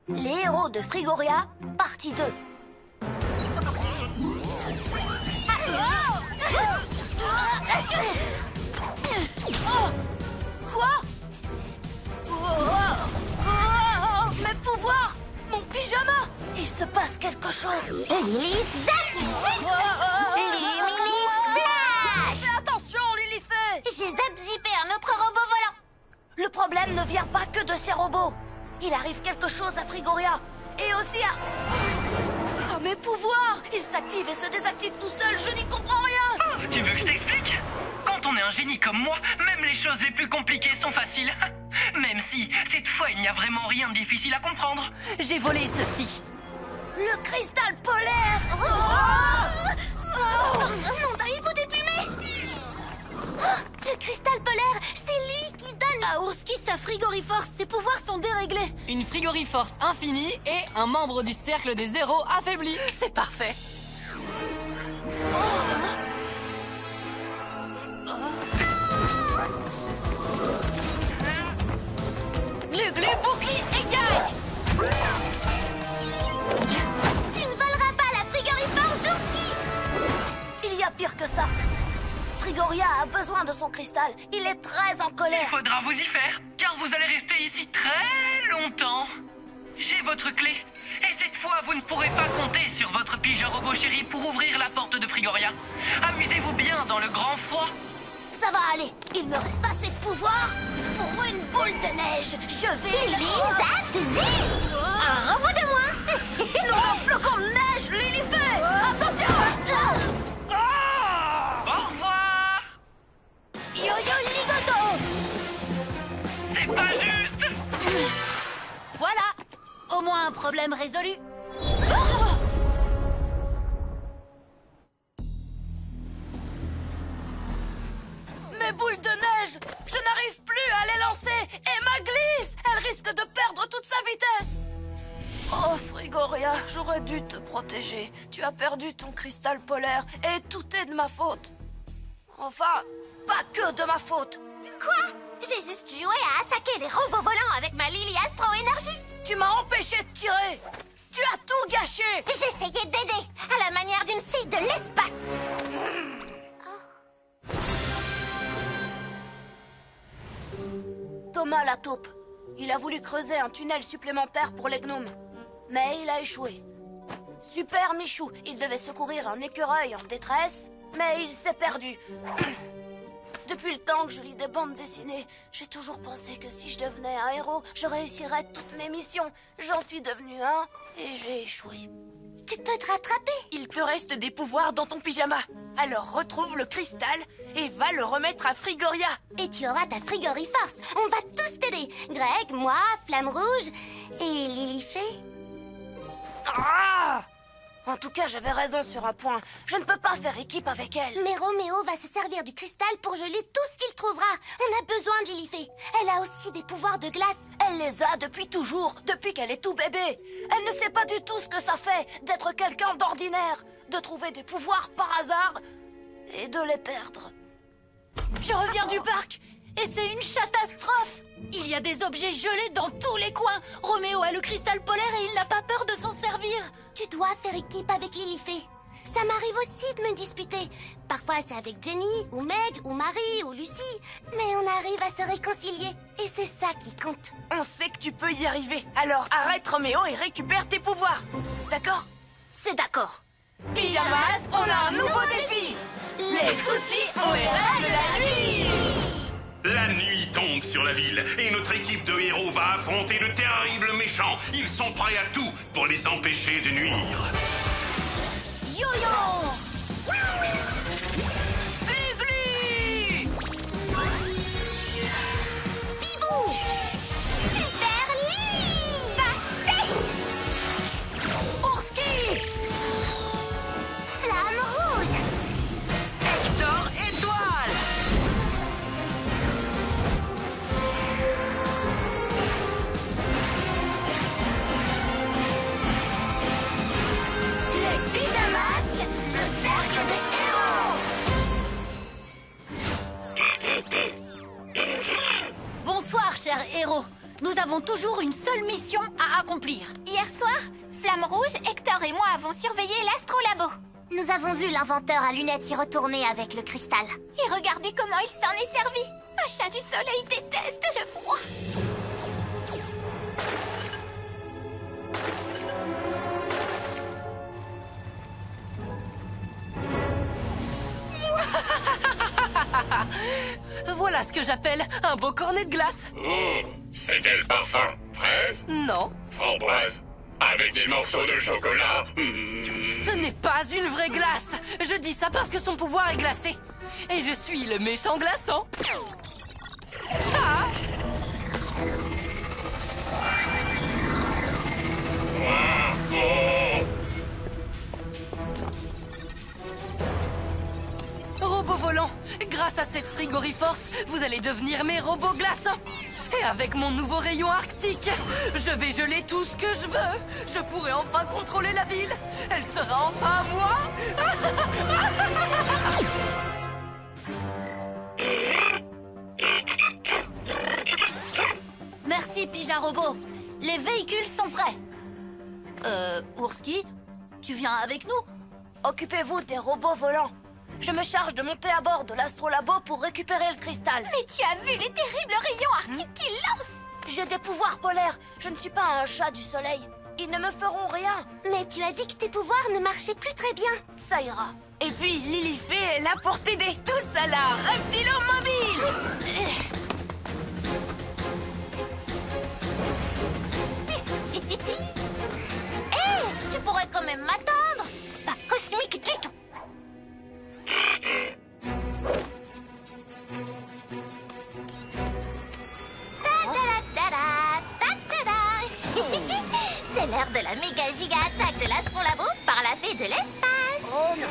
Les héros de Frigoria, partie 2. Quoi? Mes pouvoirs! Mon pyjama! Il se passe quelque chose! Lily Zap! Lumini Flash! Fais attention, Lilifée! J'ai zap-zippé un autre robot volant! Le problème ne vient pas que de ces robots. Il arrive quelque chose à Frigoria. Et aussi à... Oh, mes pouvoirs! Ils s'activent et se désactivent tout seuls, je n'y comprends rien! Oh, tu veux que je t'explique? Quand on est un génie comme moi, même les choses les plus compliquées sont faciles. Même si, cette fois, il n'y a vraiment rien de difficile à comprendre. J'ai volé ceci. Le cristal polaire! Nom d'un hibou déplumé! Le cristal polaire, c'est lui qui donne à Ourski sa frigoriforce. Ses pouvoirs sont déréglés. Une frigoriforce infinie et un membre du cercle des zéros affaibli. C'est parfait. Luglu bouclier égal! Tu ne voleras pas la frigoriforce d'Ourski! Il y a pire que ça. Frigoria a besoin de son cristal. Il est très en Il colère. faudra vous y faire, car vous allez rester ici très longtemps. J'ai votre clé, et cette fois, vous ne pourrez pas compter sur votre pigeon robot chéri pour ouvrir la porte de Frigoria. Amusez-vous bien dans le grand froid. Ça va aller. Il me reste assez de pouvoir pour une boule de neige. Je vais... Lily Zap Zip! Un robot de moi! Non, un flocon de neige, Lilifée! Attention! Au revoir. Yo-yo ligoto! C'est pas juste. Voilà! Au moins un problème résolu. Mes boules de neige! Je n'arrive plus à les lancer! Emma glisse! Elle risque de perdre toute sa vitesse! Oh, Frigoria, j'aurais dû te protéger. Tu as perdu ton cristal polaire et tout est de ma faute. Enfin, pas que de ma faute. Quoi? J'ai juste joué à attaquer les robots volants avec ma Lily Astro Énergie. Tu m'as empêché de tirer! Tu as tout gâché! J'essayais d'aider, à la manière d'une fille de l'espace. Thomas la taupe. Il a voulu creuser un tunnel supplémentaire pour les gnomes. Mais il a échoué. Super Michou, il devait secourir un écureuil en détresse, mais il s'est perdu. Depuis le temps que je lis des bandes dessinées, j'ai toujours pensé que si je devenais un héros, je réussirais toutes mes missions. J'en suis devenu un et j'ai échoué. Tu peux te rattraper. Il te reste des pouvoirs dans ton pyjama. Alors retrouve le cristal et va le remettre à Frigoria. Et tu auras ta frigoriforce. On va tous t'aider. Greg, moi, Flamme Rouge et Lilifée. Ah! En tout cas, j'avais raison sur un point. Je ne peux pas faire équipe avec elle. Mais Roméo va se servir du cristal pour geler tout ce qu'il trouvera. On a besoin de Lilifée. Elle a aussi des pouvoirs de glace. Elle les a depuis toujours, depuis qu'elle est tout bébé. Elle ne sait pas du tout ce que ça fait d'être quelqu'un d'ordinaire, de trouver des pouvoirs par hasard et de les perdre. Je reviens du parc et c'est une catastrophe. Il y a des objets gelés dans tous les coins. Roméo a le cristal polaire et il n'a pas peur de s'en servir. Tu dois faire équipe avec Lilifée. Ça m'arrive aussi de me disputer. Parfois c'est avec Jenny, ou Meg, ou Marie, ou Lucie. Mais on arrive à se réconcilier. Et c'est ça qui compte. On sait que tu peux y arriver. Alors arrête Roméo et récupère tes pouvoirs. D'accord? C'est d'accord. Pyjamas, on a un nouveau défi. Les soucis, on les règle la nuit. La nuit tombe sur la ville et notre équipe de héros va affronter de terribles méchants. Ils sont prêts à tout pour les empêcher de nuire. Yo-yo! Glu-glu! Bibou! Super Lily! Pastèque! Ourski! Flamme Rouge! Hector Étoile! Les pyjamas! Le cercle des héros! Bonsoir, chers héros. Nous avons toujours une seule mission à accomplir. l'accomplir. Hier soir, Flamme Rouge, Hector et moi avons surveillé l'Astrolabo. Nous avons vu l'inventeur à lunettes y retourner avec le cristal. Et regardez comment il s'en est servi. Un chat du soleil déteste le froid. Voilà ce que j'appelle un beau cornet de glace. C'est quel parfum? Fraise? Non, Framboise? Avec des morceaux de chocolat? ce n'est pas une vraie glace. Je dis ça parce que son pouvoir est glacé. Et je suis le méchant glaçant. Ah! Robots volants, grâce à cette frigoriforce, vous allez devenir mes robots glaçants. Et avec mon nouveau rayon arctique, je vais geler tout ce que je veux. Je pourrai enfin contrôler la ville. Elle sera enfin à moi. Merci, Pyja Robot. Les véhicules sont prêts. Ourski, tu viens avec nous? Occupez-vous des robots volants. Je me charge de monter à bord de l'Astrolabo pour récupérer le cristal. Mais tu as vu les terribles rayons arctiques qu'il lance? J'ai des pouvoirs polaires. Je ne suis pas un chat du soleil. Ils ne me feront rien. Mais tu as dit que tes pouvoirs ne marchaient plus très bien. Ça ira. Et puis, Lilifée est là pour t'aider. Tous à la Reptilomobile. Hé, tu pourrais quand même m'attendre. Pas cosmique du tout. C'est l'heure de la méga giga attaque de l'Astrolabo par la fée de l'espace. Oh non.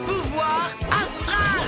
Pouvoir astral.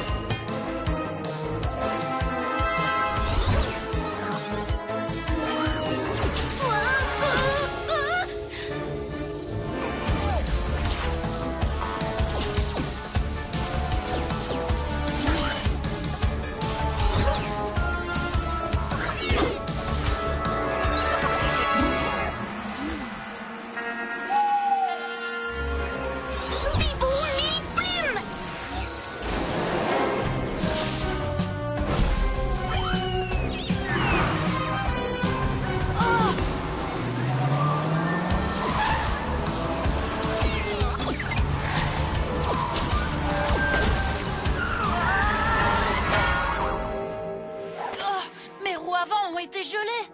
Mes roues avant ont été gelées.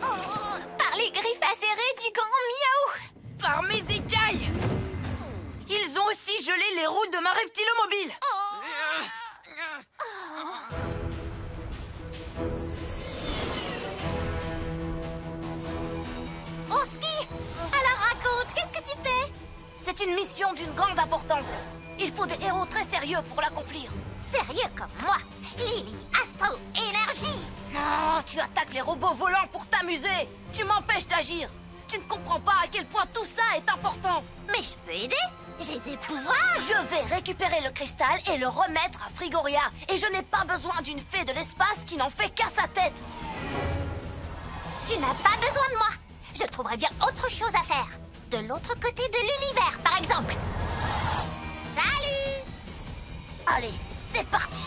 Par les griffes acérées du grand miaou. Par mes écailles. Ils ont aussi gelé les roues de ma Reptilomobile. Ourski, alors raconte, qu'est-ce que tu fais? C'est une mission d'une grande importance. Il faut des héros très sérieux pour l'accomplir. Sérieux comme moi, Lily, Astro, Énergie. Non, tu attaques les robots volants pour t'amuser. Tu m'empêches d'agir. Tu ne comprends pas à quel point tout ça est important. Mais je peux aider, j'ai des pouvoirs. Je vais récupérer le cristal et le remettre à Frigoria. Et je n'ai pas besoin d'une fée de l'espace qui n'en fait qu'à sa tête. Tu n'as pas besoin de moi. Je trouverai bien autre chose à faire. De l'autre côté de l'univers, par exemple. Salut! Allez, c'est parti.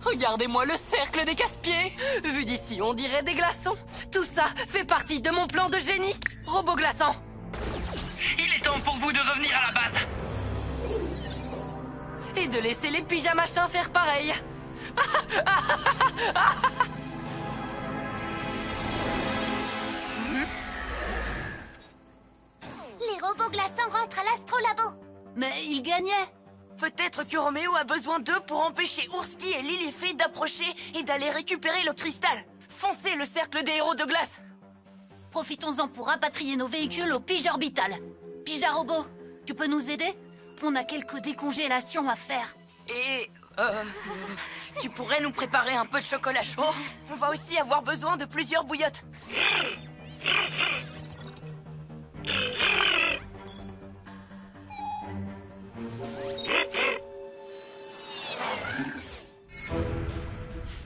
Regardez-moi le cercle des casse-pieds. Vu d'ici, on dirait des glaçons. Tout ça fait partie de mon plan de génie. Robot glaçant. Il est temps pour vous de revenir à la base. Et de laisser les pyjamachins faire pareil. Les robots glaçants rentrent à l'Astrolabo. Mais ils gagnaient. Peut-être que Roméo a besoin d'eux pour empêcher Ourski et Lilifée d'approcher et d'aller récupérer le cristal. Foncez le cercle des héros de glace. Profitons-en pour rapatrier nos véhicules au Pyja Orbital. Pyja Robot, Tu peux nous aider? On a quelques décongélations à faire. Et... tu pourrais nous préparer un peu de chocolat chaud? On va aussi avoir besoin de plusieurs bouillottes.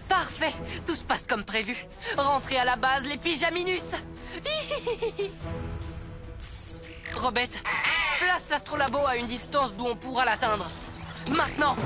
Parfait, tout se passe comme prévu. Rentrez à la base, les pyjaminus. Robette, place l'astrolabo à une distance d'où on pourra l'atteindre. Maintenant!